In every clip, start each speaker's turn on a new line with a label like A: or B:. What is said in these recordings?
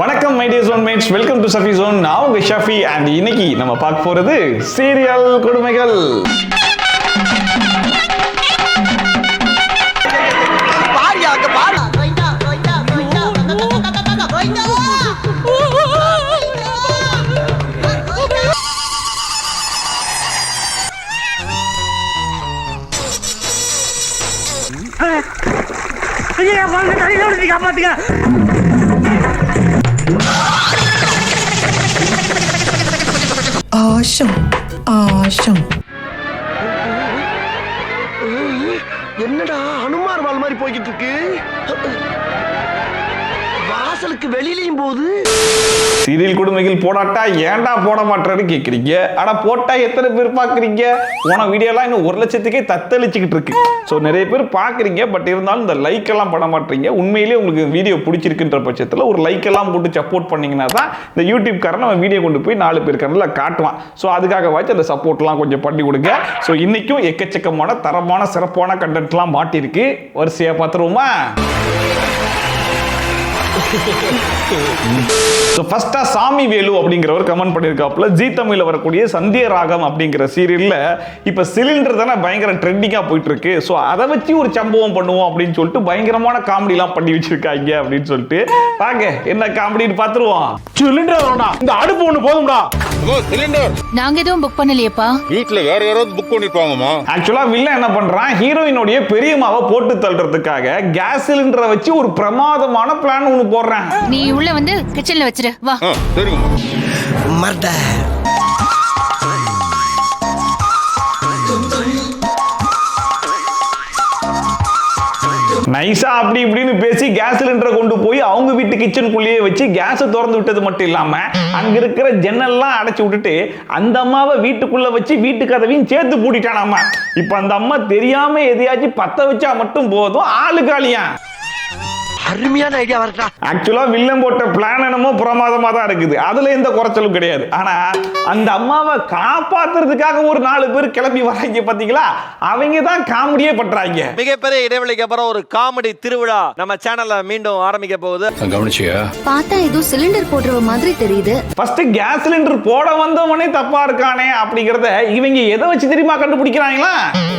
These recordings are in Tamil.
A: வணக்கம் my dear zone mates, welcome to Safi zone. நான் உங்க ஷஃபி அண்ட் இன்னைக்கு நம்ம பார்க்க போறது சீரியல் கொடுமைகள்.
B: ஆஷம் ஆஷம்.
C: என்னடா ஹனுமார் வால் மாதிரி போய்கிட்டு இருக்கு. வாசலுக்கு வெளியிலையும் போகுது.
A: சீரியல் கொடுமைகள் போடாட்டா ஏன்டா போட மாட்டேன்னு கேட்குறீங்க. ஆனால் போட்டால் எத்தனை பேர் பார்க்குறீங்க? போன வீடியோலாம் இன்னும் 1,00,000க்கே தத்தளிச்சுக்கிட்டு இருக்கு. ஸோ நிறைய பேர் பார்க்குறீங்க, பட் இருந்தாலும் இந்த லைக் எல்லாம் பண்ண மாட்டீங்க. உண்மையிலேயே உங்களுக்கு வீடியோ பிடிச்சிருக்குன்ற பட்சத்தில் ஒரு லைக் எல்லாம் போட்டு சப்போர்ட் பண்ணிங்கன்னா தான் இந்த யூடியூப்காரன் நம்ம வீடியோ கொண்டு போய் 4 பேர் கண்ணில் காட்டுவான். ஸோ அதுக்காக வாச்சு அந்த சப்போர்ட்லாம் கொஞ்சம் பண்ணி கொடுங்க. ஸோ இன்றைக்கும் எக்கச்சக்கமான தரமான சிறப்பான கண்டென்ட்லாம் மாட்டிருக்கு. வரிசையாக பார்த்துருவோமா? ஃபர்ஸ்டா சாமி வேலு அப்படிங்கிறவர் கமெண்ட் பண்ணியிருக்காப்புல, ஜி தமிழ்ல வரக்கூடிய சந்திய ராகம் அப்படிங்கிற சீரியல்ல இப்ப சிலிண்டர் தானே பயங்கர ட்ரெண்டிங்கா போயிட்டு இருக்கு. ஸோ அதை வச்சு ஒரு சம்பவம் பண்ணுவோம் அப்படின்னு சொல்லிட்டு பயங்கரமான காமெடி எல்லாம் பண்ணி வச்சிருக்காங்க அப்படின்னு சொல்லிட்டு பாங்க என்ன காமெடின்னு பாத்துருவோம்.
D: சிலிண்டர் வேண்டாம், இந்த அடுப்பு ஒண்ணு போதும்டா.
E: சிலிண்டர்
F: நாங்க எதுவும் புக் பண்ணலையேப்பா.
E: வீட்ல வேற யாராவது புக் பண்ணிருப்பாங்கம்மா.
A: ஆக்சுவலா வில்லன் என்ன பண்றான், ஹீரோயினுடைய பெரியம்மாவை போட்டு தள்ளுறதுக்காக கேஸ் சிலிண்டரை வச்சு ஒரு பிரமாதமான பிளான் ஒன்று போடுறான்.
F: நீ உள்ள வந்து கிச்சன்ல வச்சிரு வா.
E: சரிங்கம்மா.
C: மர்டர்.
A: நைஸா அப்படி இப்படின்னு பேசி கேஸ் சிலிண்டரை கொண்டு போய் அவங்க வீட்டு கிச்சனுக்குள்ளேயே வச்சு கேஸை திறந்து விட்டது மட்டும் இல்லாம அங்க இருக்கிற ஜன்னல்லாம் அடைச்சு விட்டுட்டு அந்த அம்மாவை வீட்டுக்குள்ள வச்சு வீட்டு கதவையும் சேர்த்து பூட்டிட்டானாமா. இப்ப அந்த அம்மா தெரியாம எதையாச்சும் பத்த வச்சா மட்டும் போதும், ஆளுக்காலியா.
C: அருமையான ஐடியா வரட்டா.
A: ஆக்சுவலா வில்லன் போட்ட பிளான் என்னமோ பிரமாதமா தான் இருக்குது, அதுல எந்த குறைச்சலும் கிடையாது. ஆனா அந்த அம்மாவை காப்பாத்துறதுக்காக ஒரு 4 பேர் கிளம்பி வராங்க பாத்தீங்களா, அவங்க தான் காமெடியே பண்றாங்க.
G: மிகப்பெரிய இடைவெளிக்கு அப்புறம் ஒரு காமெடி திருவிழா நம்ம சேனல்ல மீண்டும் ஆரம்பிக்க போகுது.
E: கவனிச்சியா?
H: பார்த்தா ஏதோ சிலிண்டர் போடுற மாதிரி தெரியுது.
A: ஃபர்ஸ்ட் கேஸ் சிலிண்டர் போட வந்தவனே தப்பா இருக்கானே அப்படிங்கறத இவங்க எதை வச்சு தெரியுமா கண்டுபிடிக்கிறாங்களா?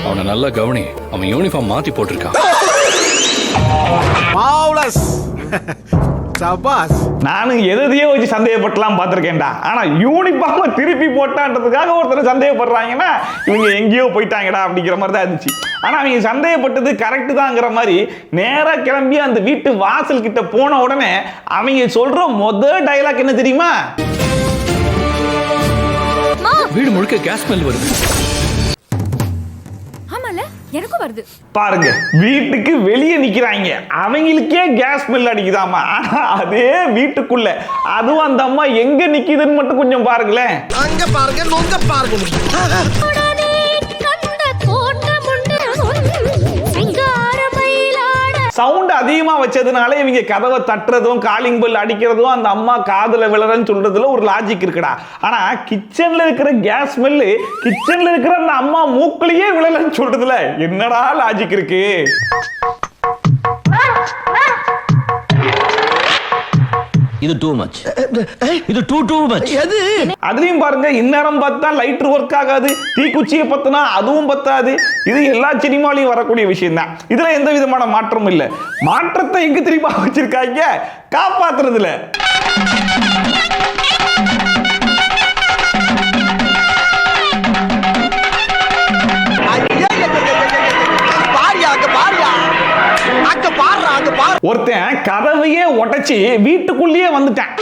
I: அவனை நல்லா கவனி, அவன் யூனிஃபார்ம் மாத்தி போட்டிருக்கான்.
A: நானும் எதையோ வச்சு சந்தேகப்பட்டலாம் பார்த்திருக்கேன்டா. ஆனா யூனிஃபார்ம் திருப்பி போட்டான்றதுக்காக ஒருத்தர் சந்தேகப்படுறாங்கன்னா இவங்க எங்கேயோ போயிட்டாங்கடா அப்படிங்கிற மாதிரி தான் இருந்துச்சு. ஆனா அவங்க சந்தேகப்பட்டது கரெக்ட் தாங்கிற மாதிரி நேரா கிளம்பி அந்த வீட்டு வாசல் கிட்ட போன உடனே அவங்க சொல்ற முதல் டயலாக் என்ன தெரியுமா?
I: வீடு முழுக்க கேஸ் ஸ்மெல் வருது.
F: எனக்கும் வருது
A: பாருங்க, வீட்டுக்கு வெளியே நிக்கிறாங்க, அவங்களுக்கே கேஸ் ஸ்மெல் அடிக்குதாமா. ஆனா அதே வீட்டுக்குள்ள அதுவும் அந்த அம்மா எங்க நிக்குதுன்னு மட்டும் கொஞ்சம் பாருங்களேன்.
C: அங்க பாருங்க, நோங்க பாருங்க.
A: சவுண்ட் அதிகமா வச்சதுனால இவங்க கதவை தட்டுறதும் காலிங் பெல் அடிக்கிறதும் அந்த அம்மா காதுல விழறன்னு சொல்றதுல ஒரு லாஜிக் இருக்குடா. ஆனா கிச்சன்ல இருக்கிற கேஸ் ஸ்மெல் கிச்சன்ல இருக்கிற அந்த அம்மா மூக்குலயே விழலன்னு சொல்றதுல என்னடா லாஜிக் இருக்கு?
G: இது டூ மச், இது டூ மச்.
C: எது?
A: அதுலயும் பாருங்க, இந்நேரம் பார்த்தா லைட்டர் ஒர்க் ஆகாது, தீக்குச்சியை பத்தினா அதுவும் பத்தாது. இது எல்லா சினிமாலையும் வரக்கூடிய விஷயம் தான். இதுல எந்த விதமான மாற்றமும் இல்ல. மாற்றத்தை எங்க திரும்ப வச்சிருக்காங்க, காப்பாத்துறதுல. ஒருத்தன் கதவையே உடைச்சி வீட்டுக்குள்ளேயே வந்துட்டான்.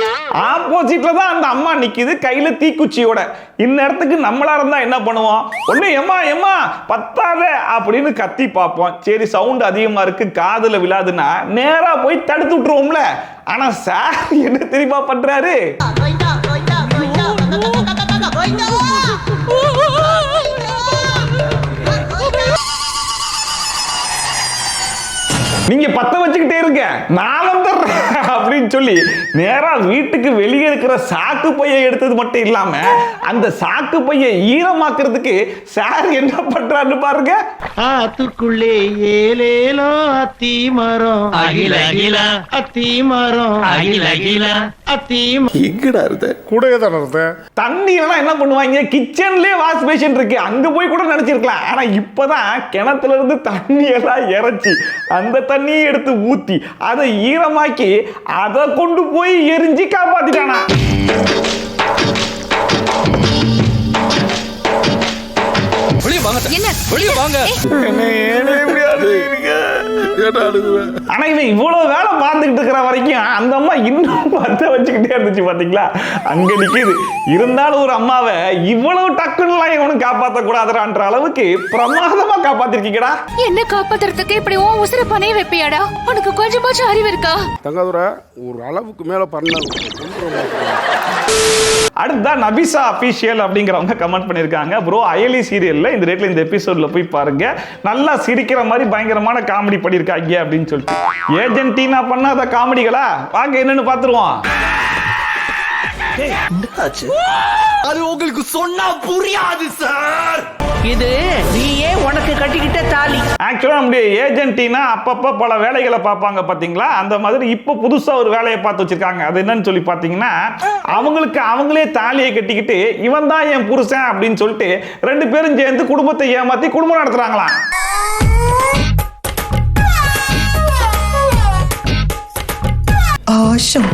A: ஆப்போசிட்ல தான் அந்த அம்மா நிக்குது கையில தீக்குச்சியோட. இந்நேரத்துக்கு நம்மளா இருந்தா என்ன பண்ணுவோம்? ஒண்ணு எம்மா எம்மா பத்தாத அப்படின்னு கத்தி பார்ப்போம். சரி சவுண்ட் அதிகமா இருக்கு காதுல விழாதுன்னா நேரா போய் தடுத்து விட்டுருவோம்ல. ஆனா சார் என்ன தெரியுமா பண்றாரு? நீங்க பத்த வச்சுக்கிட்டே இருக்க, நான் வந்துடுறேன் அப்படின்னு அப்படின்னு சொல்லி நேரா வீட்டுக்கு வெளியே இருக்கிற சாக்கு பையை எடுத்தது மட்டும் இல்லாம அந்த சாக்கு பையை ஈரமாக்குறதுக்கு சார் என்ன பண்றான்னு பாருங்க.
C: ஆத்துக்குள்ளே ஏலேலோ அத்தி மரம் அகில அகில அத்தி மரம் அகில அகில அத்தி எங்கடா இருந்த
D: கூடவே தானே இருந்தேன்.
A: தண்ணி எல்லாம் என்ன பண்ணுவாங்க, கிச்சன்லயே வாஷ் பேஷன் இருக்கு, அங்க போய் கூட நினைச்சிருக்கலாம். ஆனா இப்பதான் கிணத்துல இருந்து தண்ணி எல்லாம் இறைச்சி அந்த தண்ணியை எடுத்து ஊத்தி அதை ஈரமாக்கி அதை கொண்டு போய் எரிஞ்சு காப்பாத்திட்டானா.
I: வெளியே வாங்க
F: என்ன?
I: வெளியே வாங்க.
A: ஆனா இவன் இவ்வளவு வேலை பார்த்துக்கிட்டு இருக்கிற வரைக்கும் அந்த அம்மா இன்னும் பத்த வச்சுக்கிட்டே இருந்துச்சு பாத்தீங்களா, அங்க நிக்குது. இருந்தாலும் ஒரு அம்மாவை இவ்வளவு டக்குன்னு இவனும் காப்பாற்ற கூடாதுன்ற அளவுக்கு பிரமாதமா காப்பாத்திருக்கீங்கடா.
F: என்ன காப்பாத்துறதுக்கு இப்படி உன் உசுர பணைய வைப்பியாடா? உனக்கு கொஞ்சமாச்சும் அறிவு இருக்கா?
D: தங்காதுரை ஒரு அளவுக்கு மேல பண்ண.
A: அடுத்தா நபிசா அபிஷியல் அப்படிங்கிறவங்க கமெண்ட் பண்ணிருக்காங்க, ப்ரோ அயலி சீரியல்ல இந்த ரேட்ல இந்த எபிசோட்ல போய் பாருங்க, நல்லா சிரிக்கிற மாதிரி பயங்கரமான காமெடி பண்ணிருக்காங்க அப்படின்னு சொல்லிட்டு. ஏஜென்டினா பண்ணாத காமெடிகளா வாங்க என்னன்னு பாத்துருவோம்.
C: அது உங்களுக்கு சொன்னா புரியாது சார்.
B: இது நீயே உனக்கு கட்டிக்கிட்ட தாலி.
A: ஆக்சுவலா நம்முடைய ஏஜென்டினா அப்பப்ப பல வேலைகளை பார்ப்பாங்க பாத்தீங்களா, அந்த மாதிரி இப்ப புதுசா ஒரு வேலையை பார்த்து வச்சிருக்காங்க. அது என்னன்னு சொல்லி பாத்தீங்கன்னா, அவங்களுக்கு அவங்களே தாலியை கட்டிக்கிட்டு இவன் தான் என் புருஷன் அப்படின்னு சொல்லிட்டு ரெண்டு பேரும் சேர்ந்து குடும்பத்தை ஏமாத்தி குடும்பம் நடத்துறாங்களாம்.
B: Awesome.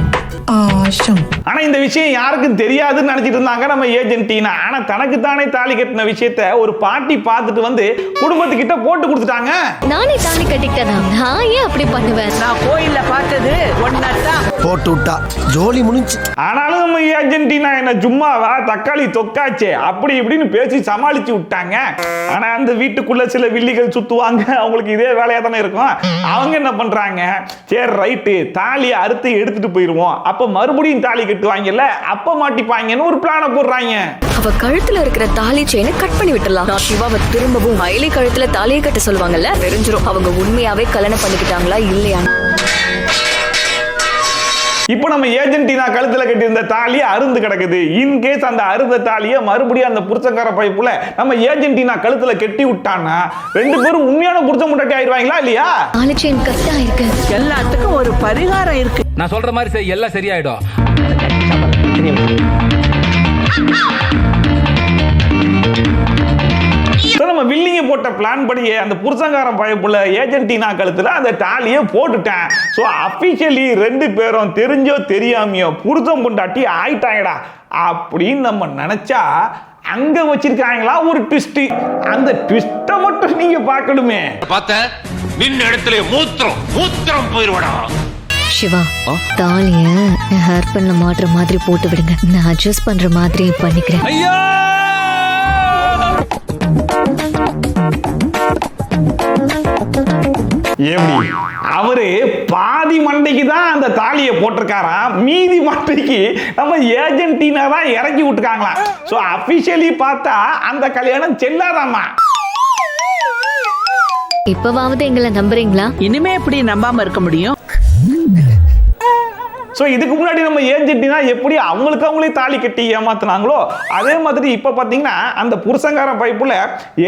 B: Awesome.
A: ஆனா இந்த விஷயம் யாருக்கும் தெரியாதுன்னு நினைச்சிட்டு இருந்தாங்க நம்ம ஏஜென்டினா. ஆனா தனக்கு தானே தாலி கட்டின விஷயத்த ஒரு பாட்டி பார்த்துட்டு வந்து குடும்பத்துக்கிட்ட போட்டு கொடுத்துட்டாங்க.
H: நானே தாலி கட்டிக்கிட்டதா? நான் ஏன் அப்படி பண்ணுவேன்?
B: நான் கோயில்ல பார்த்தது ஒன்னதான்.
C: போட்டு விட்டா ஜோலி முடிஞ்சு.
A: ஆனாலும் நம்ம ஏஜென்டினா என்ன சும்மாவா, தக்காளி தொக்காச்சே அப்படி இப்படின்னு பேசி சமாளிச்சு விட்டாங்க. ஆனா அந்த வீட்டுக்குள்ள சில வில்லிகள் சுத்துவாங்க, அவங்களுக்கு இதே வேலையா தானே இருக்கும். அவங்க என்ன பண்றாங்க, சரி ரைட்டு தாலியை அறுத்து எடுத்துட்டு போயிருவோம், அப்ப மறுபடியும் தாலி கட்டுவாங்கல்ல அப்ப மாட்டிப்பாங்கன்னு ஒரு பிளான போடுறாங்க.
H: அவ கழுத்துல இருக்கிற தாலி செயினை கட் பண்ணி விட்டுலாம். சிவாவை திரும்பவும் அயலி கழுத்துல தாலியை கட்ட சொல்லுவாங்கல்ல, தெரிஞ்சிரும் அவங்க உண்மையாவே கல்யாணம் பண்ணிக்கிட்டாங்களா இல்லையா.
A: இப்போ நம்ம ஏஜென்டினா கழுத்துல கட்டியிருந்த தாலியை அருந்து கிடக்குது. இன்கேஸ் அந்த அருந்த தாலியை மறுபடியும் அந்த புருஷக்கார பைப்புல நம்ம ஏஜென்டினா கழுத்துல கட்டி விட்டான்னா ரெண்டு பேரும் உண்மையான புருஷ முட்டாட்டி ஆயிடுவாங்களா இல்லையா?
H: தாலி செயின் கட்டா இருக்கு.
B: எல்லாத்துக்கும் ஒரு பரிகாரம் இருக்கு.
I: நான் சொல்ற மாதிரி செய், எல்லாம் சரியாயிடும்.
A: நம்ம வில்லிங்க போட்ட பிளான் படியே அந்த புருஷங்காரன் பைப்புல ஏஜென்டினா கழுத்துல அந்த தாலியை போட்டுட்டேன். சோ அபிஷியலி ரெண்டு பேரும் தெரிஞ்சோ தெரியாமையோ புருஷன் பொண்டாட்டி ஆயிட்டாங்கடா அப்படின்னு நம்ம நினைச்சா அங்க வச்சிருக்காங்களா ஒரு ட்விஸ்ட். அந்த ட்விஸ்ட மட்டும் நீங்க பார்க்கணுமே.
E: பார்த்த நின்ன இடத்துல மூத்திரம் போயிருவடா.
H: சிவா, தாலிய ஹேர் பண்ண மாட்டுற மாதிரி போட்டு விடுங்க, நான் அட்ஜஸ்ட் பண்ற மாதிரி பண்ணிக்கிறேன்.
I: ஐயா
A: எப்படி அவரு பாதி மண்டைக்கு தான் அந்த தாலியை போட்டிருக்காராம், மீதி மண்டைக்கு நம்ம ஏஜென்டினா தான் இறக்கி விட்டுருக்காங்களா. சோ அபிஷியலி பார்த்தா அந்த கல்யாணம் செல்லாதாமா.
H: இப்பவாவது எங்களை நம்புறீங்களா?
B: இனிமே எப்படி நம்பாம இருக்க முடியும்?
A: சோ இதுக்கு முன்னாடி நம்ம ஏஜென்டினா எப்படி அவங்களுக்கு அவங்களே தாலி கட்டி ஏமாத்துனாங்களோ அதே மாதிரி இப்ப பாத்தீங்கன்னா அந்த புருஷங்காரன் பைப்புல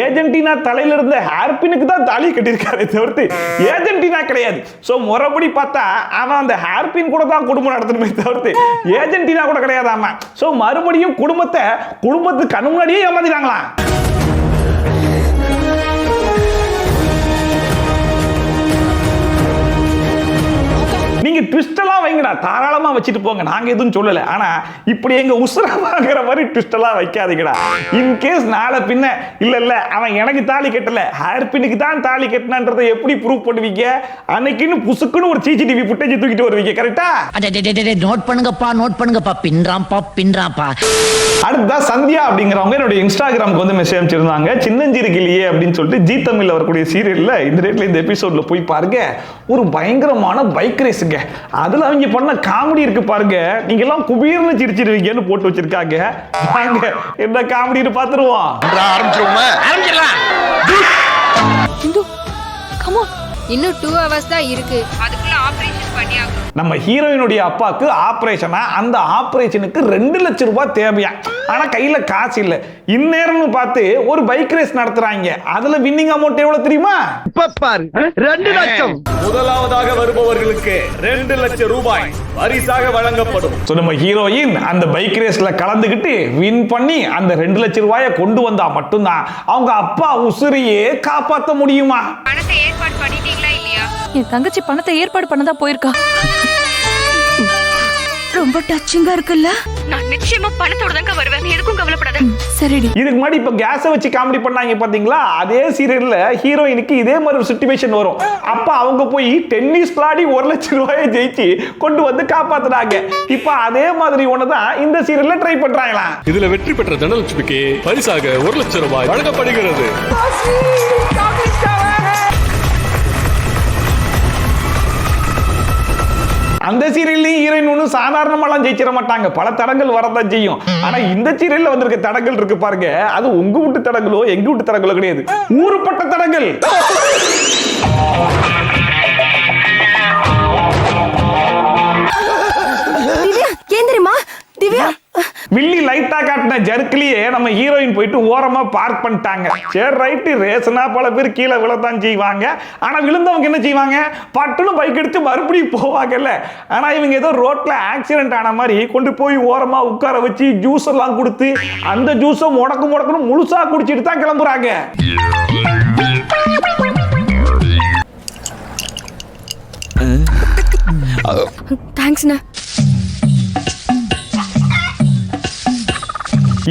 A: ஏஜென்டினா தலையில இருந்த ஹேர்பினுக்கு தான் தாலி கட்டியிருக்காரு தவிர்த்து ஏஜென்டினா கிடையாது. சோ முறைப்படி பார்த்தா அவன் அந்த ஹேர்பின் கூட தான் குடும்பம் நடத்தணுமே தவிர்த்து ஏஜென்டினா கூட கிடையாதாமா. சோ மறுபடியும் குடும்பத்துக்கு கண்ணு முன்னாடியே ஏமாத்திட்டாங்களாம். நீங்க ட்விஸ்ட் எல்லாம் வைங்கடா, தாராளமா வச்சுட்டு போங்க, நாங்க எதுவும் சொல்லல. ஆனா இப்படி எங்க உசுர வாங்குற மாதிரி ட்விஸ்ட் எல்லாம் வைக்காதீங்கடா. இன் கேஸ் நாளை பின்ன இல்ல அவன் எனக்கு தாலி கட்டல ஹேர்பினுக்கு தான் தாலி கட்டினான்றதை எப்படி ப்ரூவ் பண்ணுவீங்க? அன்னைக்குன்னு புசுக்குன்னு ஒரு சிசிடிவி ஃபுட்டேஜ் தூக்கிட்டு வருவீங்க கரெக்டா?
B: நோட் பண்ணுங்கப்பா பின்றாம்பா.
A: அடுத்ததா சந்தியா அப்படிங்கிறவங்க என்னோட இன்ஸ்டாகிராமுக்கு வந்து மெசேஜ் அனுப்பிச்சிருந்தாங்க, சின்னஞ்சிறு கிளியே அப்படின்னு சொல்லிட்டு ஜி தமிழ்ல வரக்கூடிய சீரியல்ல இந்த ரேட்ல இந்த எபிசோட்ல போய் பாருங்க, ஒரு பயங்கரமான பைக் ரேஸுங்க. அதுல அவங்க பண்ண காமெடி இருக்கு பாருங்க, நீங்க எல்லாம் குபீர்னு சிரிச்சிருவீங்கன்னு போட்டு வச்சிருக்காங்க. வாங்க என்ன காமெடின்னு பாத்துருவோம்.
F: இன்னும் 2 hours தான் இருக்கு, அதுக்குள்ள ஆபரேஷன்
A: நம்ம ஹீரோயினுடைய அப்பாவுக்கு ஆபரேஷனா, அந்த ஆபரேஷனுக்கு 2 லட்சம் ரூபாய் தேவையா. ஆனா கையில காசு இல்ல. இந்நேரம்னு பார்த்து ஒரு பைக் ரேஸ் நடத்துறாங்க. அதுல வின்னிங் அமௌண்ட் எவ்வளவு தெரியுமா?
C: பாரு 2 லட்சம்.
G: முதலாவதாக வருபவர்களுக்கு 2 லட்சம் ரூபாய் பரிசாக வழங்கப்படும்.
A: சோ நம்ம ஹீரோயின் அந்த பைக் ரேஸ்ல கலந்துக்கிட்டு வின் பண்ணி அந்த 2 லட்சம் ரூபாயை கொண்டு வந்தா மட்டும்தான் அவங்க அப்பா உசுரையே காப்பாற்ற முடியுமா?
F: பணத்தை ஏற்பாடு பண்ணிட்டீங்களா இல்லையா?
H: என் தங்கச்சி பணத்தை ஏற்பாடு பண்ணதான் போயிருக்கா. ரொம்ப டச்சிங்கா இருக்குல்ல.
F: நான் நிச்சயமா பணத்தோட தான் வருவேன். எதுக்கும் கவலைப்படாத.
H: சரிடி.
A: இதுக்கு முன்னாடி இப்ப கேஸை வச்சு காமெடி பண்ணாங்க பாத்தீங்களா? அதே சீரியல்ல ஹீரோயினுக்கு இதே மாதிரி ஒரு சிச்சுவேஷன் வரும். அப்ப அவங்க போய் டென்னிஸ் விளையாடி 1 லட்சம் ரூபாயை ஜெயிச்சு கொண்டு வந்து காப்பாத்துறாங்க. இப்ப அதே மாதிரி ஒண்ணுதான் இந்த சீரியல்ல ட்ரை பண்றாங்களா?
E: இதுல வெற்றி பெற்ற தனலட்சுமிக்கு பரிசாக 1 லட்சம் ரூபாய் வழங்கப்படுகிறது.
A: அந்த சீரியல்லையும் ஹீரோயின் ஒன்றும் சாதாரணமாலாம் ஜெயிச்சிட மாட்டாங்க. பல தடங்கள் வரதான் செய்யும். ஆனா இந்த சீரியல்ல வந்திருக்க தடங்கள் இருக்கு பாருங்க, அது உங்க வீட்டு தடங்களோ எங்க வீட்டு தடங்களோ கிடையாது, ஊருப்பட்ட தடங்கள்.
H: ஏன் தெரியுமா திவ்யா?
A: வில்லி லைட்டா காட்டின ஜர்க்கிலேயே நம்ம ஹீரோயின் போயிட்டு ஓரமா பார்க் பண்ணிட்டாங்க. சரி ரைட்டு, ரேசனா பல பேர் கீழே விழத்தான் செய்வாங்க. ஆனா விழுந்தவங்க என்ன செய்வாங்க? பட்டுன்னு பைக் எடுத்து மறுபடியும் போவாங்கல்ல. ஆனா இவங்க ஏதோ ரோட்ல ஆக்சிடென்ட் ஆன மாதிரி கொண்டு போய் ஓரமா உட்கார வச்சு ஜூஸ் எல்லாம் கொடுத்து அந்த ஜூஸை முடக்கு முழுசா குடிச்சிட்டு தான் கிளம்புறாங்க.
H: தேங்க்ஸ்ண்ணா.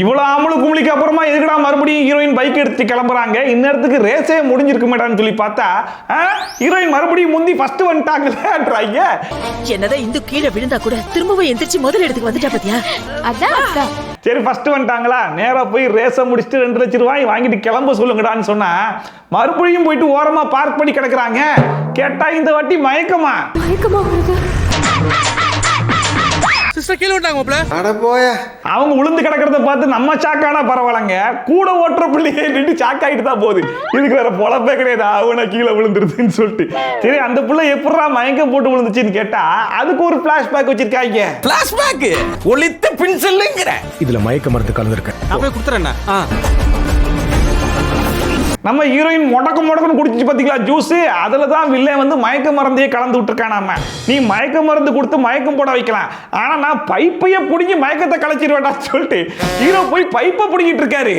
A: இவ்வளவு அமலு கும்பலிக்கு அப்புறமா எதுக்குடா மறுபடியும் ஹீரோயின் பைக் எடுத்து கிளம்புறாங்க? இந்நேரத்துக்கு ரேஸே முடிஞ்சிருக்க மாட்டான்னு சொல்லி பார்த்தா ஹீரோயின் மறுபடியும் முந்தி ஃபர்ஸ்ட் வந்துட்டாங்கன்றாங்க.
B: என்னதான் இந்து கீழே விழுந்தா கூட திரும்பவும் எந்திரிச்சு முதல் இடத்துக்கு வந்துட்டா பாத்தியா?
F: அதான்
A: சரி ஃபர்ஸ்ட் வந்துட்டாங்களா, நேரா போய் ரேஸை முடிச்சுட்டு 2 லட்சம் ரூபாய் வாங்கிட்டு கிளம்ப சொல்லுங்கடான்னு சொன்னா மறுபடியும் போயிட்டு ஓரமா பார்க் பண்ணி கிடக்குறாங்க. கேட்டா இந்த வாட்டி மயக்கமா அவங்க விழுந்து கிடக்கிறத பார்த்து நம்ம சாக்கானா பரவாயில்லங்க, கூட ஓட்டுற பிள்ளையே நின்று சாக்காயிட்டு தான் போகுது. இதுக்கு வேற பொழப்பே கிடையாது, அவனை கீழே விழுந்துருதுன்னு சொல்லிட்டு. சரி அந்த பிள்ளை எப்படா மயக்கம் போட்டு விழுந்துச்சுன்னு கேட்டா அதுக்கு ஒரு பிளாஷ்பேக் வச்சிருக்காங்க.
G: பிளாஷ்பேக் ஒளித்த பின்செல்லுங்கற
C: இதுல மயக்க மருந்து கலந்துருக்கு.
G: அப்படியே குடுத்துறேன்னா
A: நம்ம ஹீரோயின் முடக்குன்னு குடிச்சிச்சு பாத்தீங்களா ஜூஸ், அதுல தான் வில்லன் வந்து மயக்க மருந்தையே கலந்து விட்டுருக்கானாம. நீ மயக்க மருந்து கொடுத்து மயக்கம் போட வைக்கலாம், ஆனா நான் பைப்பையே பிடிங்கி மயக்கத்தை கலைச்சிருவேடா சொல்லிட்டு ஹீரோ போய் பைப்பை பிடிங்கிட்டு இருக்காரு.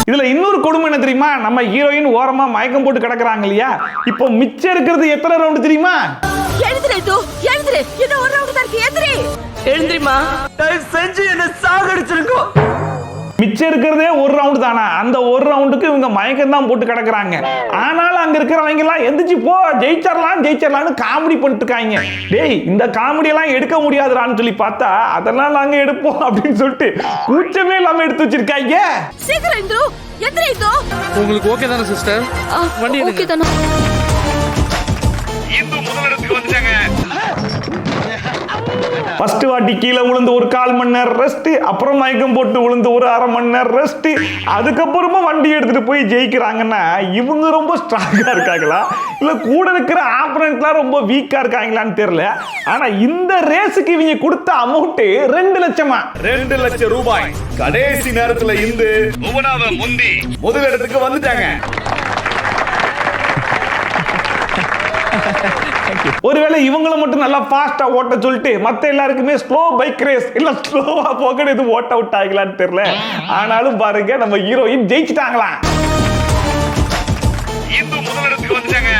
A: இதுல இன்னொரு கொடுமை என்ன தெரியுமா? நம்ம ஹீரோயின் ஓரமா மயக்கம் போட்டு கிடக்குறாங்க இல்லையா, இப்போ மிச்சம் இருக்கிறது எத்தனை ரவுண்ட் தெரியுமா? மிச்சம் இருக்கிறதே 1 ரவுண்ட் தானா? அந்த 1 ரவுண்டுக்கு இவங்க மயக்கம் தான் போட்டு கிடக்குறாங்க. ஆனாலும் அங்க இருக்கிறவங்க எல்லாம் எந்திரிச்சு போ, ஜெயிச்சர்லாம்னு காமெடி பண்ணிட்டு இருக்காங்க. டேய் இந்த காமெடி எல்லாம் எடுக்க முடியாதுடான்னு சொல்லி பார்த்தா அதெல்லாம் நாங்க எடுப்போம் அப்படின்னு சொல்லிட்டு கூச்சமே இல்லாம எடுத்து வச்சிருக்காங்க.
H: சீக்கிரம் இந்து எந்திரி இந்து.
I: உங்களுக்கு ஓகே தானே சிஸ்டர்? வண்டி
H: ஓகே தானே.
E: இந்து முதலிடத்துக்கு வந்துட்டாங்க.
A: ஃபர்ஸ்ட் வாட்டி கீழே விழுந்து 1/4 மணி நேரம் ரெஸ்ட், அப்புறம் மயக்கம் போட்டு விழுந்து 1/2 மணி நேரம் ரெஸ்ட், அதுக்கப்புறமா வண்டி எடுத்துட்டு போய் ஜெயிக்கிறாங்கன்னா இவங்க ரொம்ப ஸ்ட்ராங்கா இருக்காங்களா இல்ல கூட இருக்கிற ஆப்பனன்ட்லாம் ரொம்ப வீக்கா இருக்காங்களான்னு தெரியல. ஆனா இந்த ரேஸுக்கு இவங்க கொடுத்த அமௌண்ட் 2 லட்சமா?
G: 2 லட்சம் ரூபாய். கடைசி நேரத்துல இந்து புவனாவை முந்தி முதலிடத்துக்கு வந்துட்டாங்க.
A: ஒருவேளை இவங்கள மட்டும் நல்லா ஃபாஸ்டா ஓட்ட சொல்லிட்டு மத்த எல்லாருக்குமே ஸ்லோ பைக் ரேஸ் இல்ல ஸ்லோவா போகணும் எது ஓட்ட அவுட் ஆகலான்னு தெரியல. ஆனாலும் பாருங்க நம்ம ஹீரோயின் ஜெயிச்சிட்டாங்களா.
E: இந்து முதலிடத்துக்கு வந்துட்டாங்க.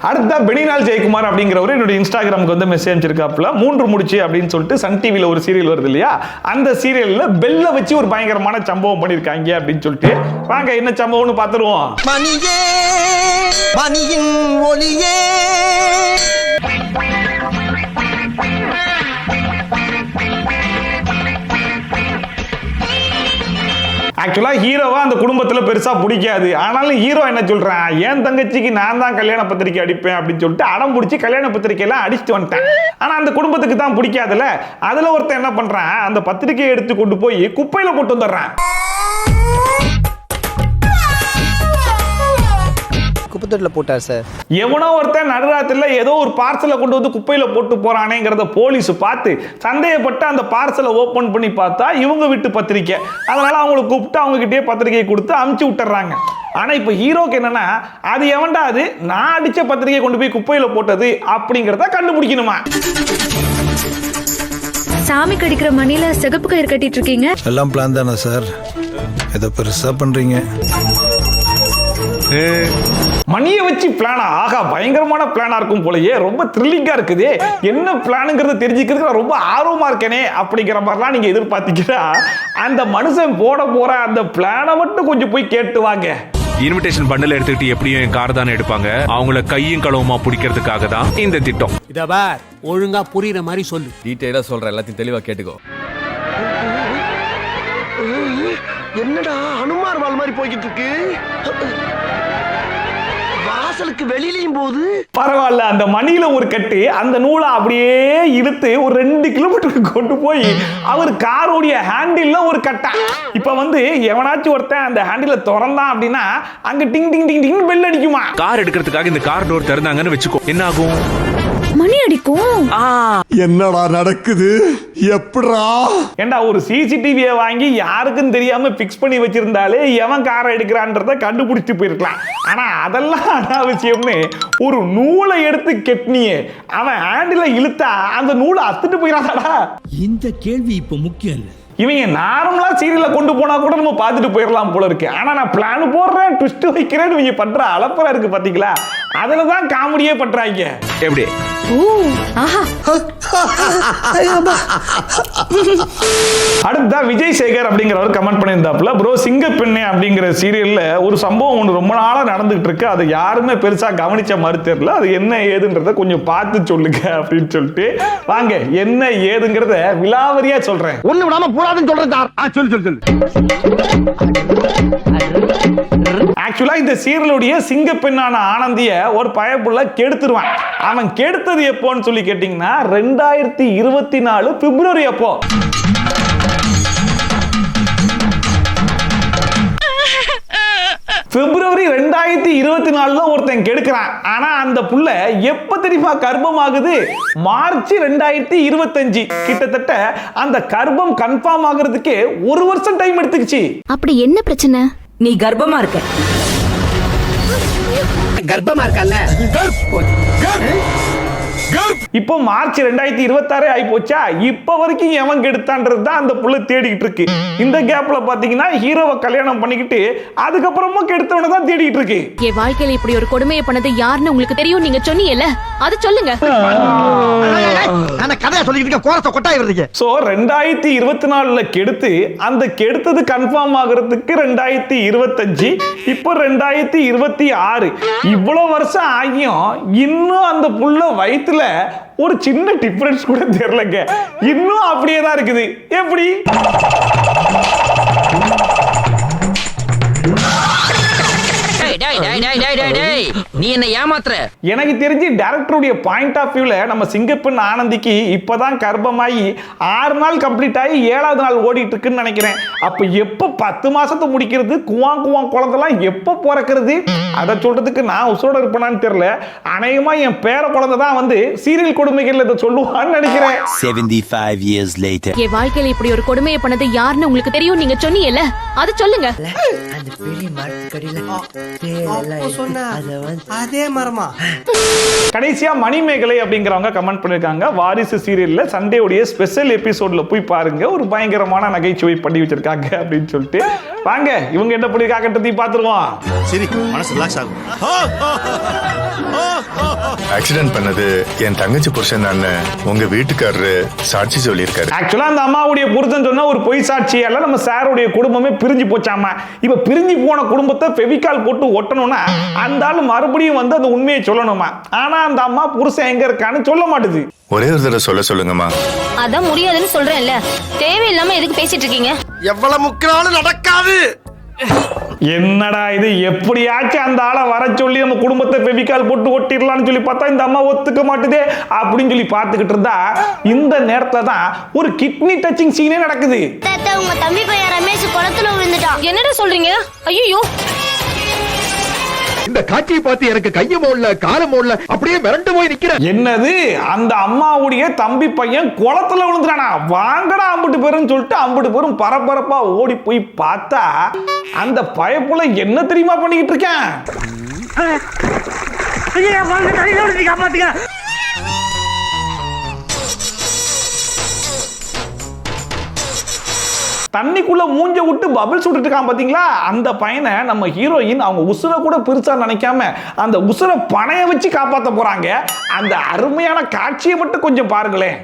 A: அடுத்த பெனினால் ஜெயக்குமார் அப்படிங்கிறவர் என்னோட இன்ஸ்டாகிராமுக்கு வந்து மெசேஜ் அனுப்பிச்சிருக்காப்புல. 3 முடிச்சு அப்படின்னு சொல்லிட்டு சன் டிவில ஒரு சீரியல் வருது இல்லையா, அந்த சீரியல்ல பெல்ல வச்சு ஒரு பயங்கரமான சம்பவம் பண்ணிருக்காங்க அப்படின்னு சொல்லிட்டு வாங்க என்ன சம்பவம்னு பாத்துருவோம்.
C: மணியே மணியின் ஒளியே
A: ஆக்சுவலா ஹீரோவா அந்த குடும்பத்துல பெருசா பிடிக்காது. ஆனாலும் ஹீரோ என்ன சொல்றான், என் தங்கச்சிக்கு நான் தான் கல்யாண பத்திரிக்கை அடிப்பேன் அப்படின்னு சொல்லிட்டு அடம் பிடிச்சி கல்யாண பத்திரிக்கை எல்லாம் அடிச்சுட்டு வந்துட்டேன். ஆனா அந்த குடும்பத்துக்கு தான் பிடிக்காதுல. அதுல ஒருத்தன் என்ன பண்றான், அந்த பத்திரிக்கையை எடுத்து கொண்டு போய் குப்பையில போட்டு வந்துடுறான்.
J: குப்பத்தொட்டில போட்டார் சார்.
A: எவனோ ஒருத்தன் நடுராத்திரில ஏதோ ஒரு பார்சலை கொண்டு வந்து குப்பையில போட்டு போறானேங்கிறத போலீஸ் பார்த்து சந்தேகப்பட்டு அந்த பார்சலை ஓபன் பண்ணி பார்த்தா இவங்க வீட்டு பத்திரிக்கை. அதனால அவங்களை கூப்பிட்டு அவங்க கிட்டே பத்திரிக்கையை கொடுத்து அமுச்சு விட்டுறாங்க. ஆனா இப்ப ஹீரோக்கு என்னன்னா, அது எவன்டா அது நான் அடிச்ச பத்திரிக்கையை கொண்டு போய் குப்பையில போட்டது அப்படிங்கறத கண்டுபிடிக்கணுமா.
F: சாமி கடிக்கிற மணில சிகப்பு கயிறு கட்டிட்டு இருக்கீங்க.
K: எல்லாம் பிளான் தானே சார்? ஏதோ பெருசா பண்றீங்க.
A: மணியை வச்சு பிளானா? ஆகா, பயங்கரமான பிளானா இருக்கும் போலயே. ரொம்ப த்ரில்லிங்கா இருக்குது. என்ன பிளானுங்கிறத தெரிஞ்சுக்கிறதுக்கு ரொம்ப ஆர்வமா இருக்கேனே அப்படிங்கிற மாதிரிலாம் நீங்க எதிர்பார்த்தீங்கன்னா அந்த மனுஷன் போற அந்த பிளானை மட்டும் கொஞ்சம் போய் கேட்டு வாங்க.
E: இன்விடேஷன் பண்டல் எடுத்துக்கிட்டு எப்படியும் என் கார் தானே எடுப்பாங்க. அவங்கள கையும் களவுமா பிடிக்கிறதுக்காக தான் இந்த திட்டம்.
J: இத பார், ஒழுங்கா புரியுற மாதிரி சொல்லு.
I: டீடைலா சொல்றேன், எல்லாத்தையும் தெளிவா கேட்டுக்கோ.
C: என்னடா ஹனுமார் வால் மாதிரி போய்கிட்டு இருக்கு. வாசலுக்கு வெளியிலயும் போது
A: பரவாயில்ல, அந்த மணியில ஒரு கட்டு, அந்த நூலை அப்படியே இழுத்து ஒரு 2 கிலோமீட்டருக்கு கொண்டு போய் அவர் காரோடைய ஹேண்டில்ல ஒரு கட்டா. இப்ப வந்து எவனாச்சும் ஒருத்தன் அந்த ஹேண்டில திறந்தான் அப்படின்னா அங்க டிங் டிங் டிங் டிங் பெல் அடிக்குமா.
E: கார் எடுக்கிறதுக்காக இந்த கார் டோர் திறந்தாங்கன்னு வச்சுக்கோ, என்ன ஆகும்?
F: மணி அடிக்கும்.
K: என்னடா நடக்குது? எப்படா?
A: ஏண்டா ஒரு சிசிடிவியை வாங்கி யாருக்கும் தெரியாம பிக்ஸ் பண்ணி வச்சிருந்தாலே எவன் காரை எடுக்கிறான்றத கண்டுபிடிச்சு போயிருக்கலாம். ஆனா அதெல்லாம் அனாவசியம்னு ஒரு நூலை எடுத்து கெட்னியே, அவன் ஹேண்டில இழுத்தா அந்த நூலை அத்துட்டு போயிடாதடா.
J: இந்த கேள்வி இப்ப முக்கியம் இல்ல.
A: இவங்க நார்மலா சீரியல்ல கொண்டு போனா கூட நம்ம பார்த்துட்டு போயிடலாம் போல இருக்கு. ஆனா நான் பிளான் போடுறேன், ட்விஸ்ட் வைக்கிறேன்னு இவங்க பண்ற அலப்பற இருக்கு பாத்தீங்களா? அதுலதான் காமெடியே பண்றாங்க.
E: எப்படி?
A: அடுத்தா விஜய் சேகர் அப்படிங்கிறவர் கமெண்ட் பண்ணியிருந்தாப்புல, ப்ரோ சிங்கப்பெண்ணே அப்படிங்கிற சீரியல்ல ஒரு சம்பவம் ஒன்று ரொம்ப நாளா நடந்துகிட்டு இருக்கு, அது யாருமே பெருசா கவனிச்ச மாதிரி தெரியல, அது என்ன ஏதுன்றத கொஞ்சம் பார்த்து சொல்லுங்க அப்படின்னு சொல்லிட்டு வாங்க என்ன ஏதுங்கிறத விலாவரியா சொல்றேன்.
C: ஒண்ணு விடாம போடாதுன்னு சொல்றேன் சார். சொல்லு.
A: ஆக்சுவலா இந்த சீரியலுடைய சிங்கப்பெண்ணான ஆனந்திய ஒரு பயப்புள்ள கெடுத்துருவான். அவன் கெடுத்தது எப்போன்னு சொல்லி கேட்டீங்கன்னா 2024 பிப்ரவரி அப்போ. பிப்ரவரி 2024 ஒருத்தன் கெடுக்கிறான். ஆனா அந்த புள்ள எப்ப தெரியுமா கர்ப்பம் ஆகுது? மார்ச் 2025. கிட்டத்தட்ட அந்த கர்ப்பம் கன்ஃபார்ம் ஆகிறதுக்கே 1 வருஷம் டைம் எடுத்துக்கிச்சு.
F: அப்படி என்ன பிரச்சனை?
B: நீ கர்ப்பமா இருக்க.
J: கர்ப்பமா இருக்கல்ல?
A: இப்போ மார்ச் 2026 ஆகி போச்சா? இப்ப வரைக்கும் எவன் கெடுத்தான்றது தான் அந்த புள்ள தேடிக்கிட்டு இருக்கு. இந்த கேப்ல பாத்தீங்கன்னா ஹீரோவை கல்யாணம் பண்ணிக்கிட்டு அதுக்கப்புறமா கெடுத்தவனை தான் தேடிக்கிட்டு இருக்கு.
F: என் வாழ்க்கையில இப்படி ஒரு கொடுமையை பண்ணது யாருன்னு உங்களுக்கு தெரியும், நீங்க சொன்னீங்கல்ல, அது சொல்லுங்க.
C: நான் கதையா சொல்லிட்டு இருக்க, கோரத்தை கொட்டாய் வருதுங்க.
A: சோ 2024 கெடுத்து அந்த கெடுத்தது கன்ஃபார்ம் ஆகிறதுக்கு 2025, இப்போ 2026. இவ்வளவு வருஷம் ஆகியும் இன்னும் அந்த புள்ள வயித்துல ஒரு சின்ன டிஃபரன்ஸ் கூட தெரியலங்க. இன்னும் அப்படியே தான் இருக்குது. எப்படி?
J: நீ என்ன ஏமாத்துற?
A: எனக்கு தெரிஞ்சு டைரக்டருடைய பாயிண்ட் ஆஃப் வியூல நம்ம சிங்கப்பெண் ஆனந்திக்கு இப்பதான் கர்ப்பமாயி 6 நாள் கம்ப்ளீட் ஆகி 7வது நாள் ஓடிட்டு இருக்குன்னு நினைக்கிறேன். அப்ப எப்ப 10 மாசத்தை முடிக்கிறது, குவாங் குழந்தைலாம் எப்ப பிறக்கிறது? அதை சொல்றதுக்கு நான் உசுரோட இருப்பேனான்னு தெரியல. அநேகமா என் பேர குழந்தை தான் வந்து சீரியல் கொடுமைகள் இதை சொல்லுவான்னு நினைக்கிறேன்.
K: 75 years later.
F: என் வாழ்க்கையில இப்படி ஒரு கொடுமையை பண்ணது யாருன்னு உங்களுக்கு தெரியும், நீங்க சொன்னீங்கல்ல, அது சொல்லுங்க.
J: அதே மரமா?
A: கடைசியா மணிமேகலை அப்படிங்கிறவங்க கமெண்ட் பண்ணிருக்காங்க, வாரிசு சீரியல்ல சண்டேவுடைய ஸ்பெஷல் எபிசோட்ல போய் பாருங்க, ஒரு பயங்கரமான நகைச்சுவை பண்ணி வச்சிருக்காங்க அப்படின்னு சொல்லிட்டு வாங்க இவங்க என்ன பண்ணிருக்காங்கன்றதையும் பார்த்துருவோம்.
K: சரி, மனசு ரிலாக்ஸ் ஆகும். ஆக்சிடென்ட் பண்ணது என் தங்கச்சி புருஷன் தான், உங்க வீட்டுக்காரரு சாட்சி சொல்லியிருக்காரு.
A: ஆக்சுவலா அந்த அம்மாவுடைய புருஷன் சொன்னா ஒரு பொய் சாட்சியால நம்ம சாருடைய குடும்பமே பிரிஞ்சு போச்சாமா. இப்ப பிரிஞ்சு போன குடும்பத்தை ஃபெவிகால் போட்டு ஒட்டணும்னா அந்த ஆளு மறுபடியும் மறுபடியும் வந்து அந்த உண்மையை சொல்லணுமா. ஆனா அந்த அம்மா புருஷன் எங்க இருக்கான்னு சொல்ல மாட்டுது.
K: ஒரே ஒரு தடவை சொல்ல சொல்லுங்கம்மா.
H: அதான் முடியாதுன்னு சொல்றேன்ல, தேவையில்லாம எதுக்கு பேசிட்டு இருக்கீங்க?
C: எவ்வளவு முக்கினாலும் நடக்காது.
A: என்னடா இது, எப்படியாச்சும் அந்த ஆளை வர சொல்லி நம்ம குடும்பத்தை ஃபெவிகால் போட்டு ஒட்டிடலாம்னு சொல்லி பார்த்தா இந்த அம்மா ஒத்துக்க மாட்டுதே அப்படின்னு சொல்லி பார்த்துக்கிட்டு இருந்தா இந்த நேரத்துல தான் ஒரு கிட்னி டச்சிங் சீனே நடக்குது.
F: உங்க தம்பி பையன் ரமேஷ் குளத்துல விழுந்துட்டான்.
H: என்னடா சொல்றீங்க? ஐயோ,
C: இந்த காட்சியை பார்த்து எனக்கு கைய மோடல கால மோடல அப்படியே மிரண்டு போய் நிக்கிறேன்.
A: என்னது, அந்த அம்மாவுடைய தம்பி பையன் குளத்துல விழுந்துறானா? வாங்கடா அம்புட்டு பேருன்னு சொல்லிட்டு அம்புட்டு பேரும் பரபரப்பா ஓடி போய் பார்த்தா அந்த பயப்புல என்ன தெரியுமா பண்ணிக்கிட்டு இருக்கேன்? தண்ணிக்குள்ள மூஞ்ச விட்டு பபிள் சுட்டுட்டு இருக்கான் பாத்தீங்களா? அந்த பையனை நம்ம ஹீரோயின் அவங்க உசுரை கூட பெருசா நினைக்காம அந்த உசுரை பணைய வச்சு காப்பாத்த போறாங்க. அந்த அருமையான காட்சியை மட்டும் கொஞ்சம் பாருங்களேன்.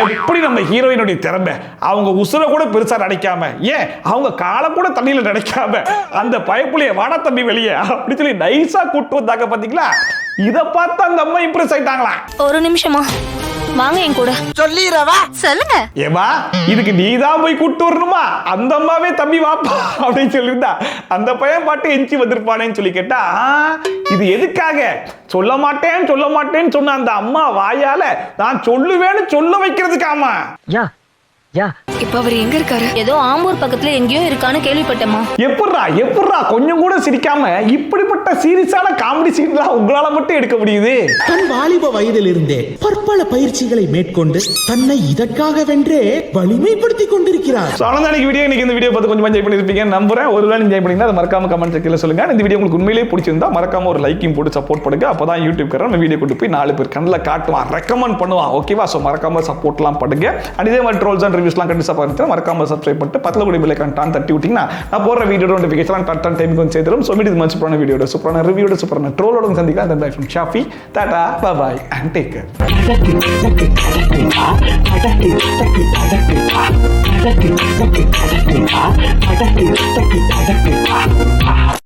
A: எப்படி நம்ம ஹீரோயினுடைய திறமை, அவங்க உசுரை கூட பெருசா நினைக்காம, ஏன் அவங்க காலை கூட தண்ணியில நினைக்காம அந்த பயப்புலைய வாடா தம்பி வெளியே அப்படி சொல்லி நைஸா கூட்டு வந்தாங்க பாத்தீங்களா? இத பார்த்து அந்த அம்மா இம்ப்ரெஸ் ஆயிட்டாங்களா?
H: ஒரு நிமிஷமா வாங்க என் கூட.
C: சொல்லிரவா
F: சொல்லுங்க.
A: ஏமா, இதுக்கு நீதான் போய் கூட்டு வரணுமா? அந்த அம்மாவே தம்பி வாப்பா அப்படின்னு சொல்லியிருந்தா அந்த பையன் பாட்டு எஞ்சி வந்திருப்பானேன்னு சொல்லி கேட்டா, இது எதுக்காக சொல்ல மாட்டேன்னு சொன்ன அந்த அம்மா வாயால நான் சொல்லுவேன்னு சொல்ல வைக்கிறதுக்காமா?
H: இப்ப அவர் எங்க இருக்காரு? ஏதோ ஆம்பூர் பக்கத்துல எங்கேயோ இருக்கான்னு கேள்விப்பட்டேமா.
A: எப்பட்றா கொஞ்சம் கூட சிரிக்காம இப்படிப்பட்ட சீரியஸான காமெடி சீன்லாம் உங்களால மட்டும் எடுக்க முடியுது?
J: தன் வாலிப வயதிலிருந்தே பற்பல பயிற்சிகளை மேற்கொண்டு தன்னை இதற்காக வென்றே வலிமைப்படுத்திக் கொண்டிருக்கிறார்.
A: இன்னைக்கு இந்த வீடியோ பார்த்து கொஞ்சம் என்ஜாய் பண்ணிருப்பீங்க நம்புறேன். ஒருவேளை என்ஜாய் பண்ணீங்கன்னா அதை மறக்காம கமெண்ட் செக்ஷன்ல சொல்லுங்க. இந்த வீடியோ உங்களுக்கு உண்மையிலேயே பிடிச்சிருந்தா மறக்காம ஒரு லைக்கையும் போட்டு சப்போர்ட் பண்ணுங்க. அப்பதான் யூடியூப் நம்ம வீடியோ கொண்டு போய் 4 பேர் கண்ணில் காட்டுவான், ரெக்கமெண்ட் பண்ணுவான். ஓகேவா? ஸோ மறக்காம சப்போர்ட்லாம் பண்ணுங்க. அண்ட் இதே மாதிரி ட்ரோல்ஸ் அண்ட் ரிவ்யூஸ்லாம் கண்டிப்பா பாருங்க. மறக்காம சப்ஸ்கிரைப் பண்ணிட்டு பக்கத்துல கூட பெல் ஐகான் டான் தட்டி விட்டீங்கன்னா நான் போடுற வீடியோ நோட்டிஃபிகேஷன் டான் டைம் கொஞ்சம் சேர்த்துரும். ஸோ மீட் மச் சூப்பரான வீடியோட சூப்பரான ரிவ்யூட சூப்பரான ட்ரோலோட சந்திக்கலாம். அந்த bye from Shafi. Tata bye bye and take care.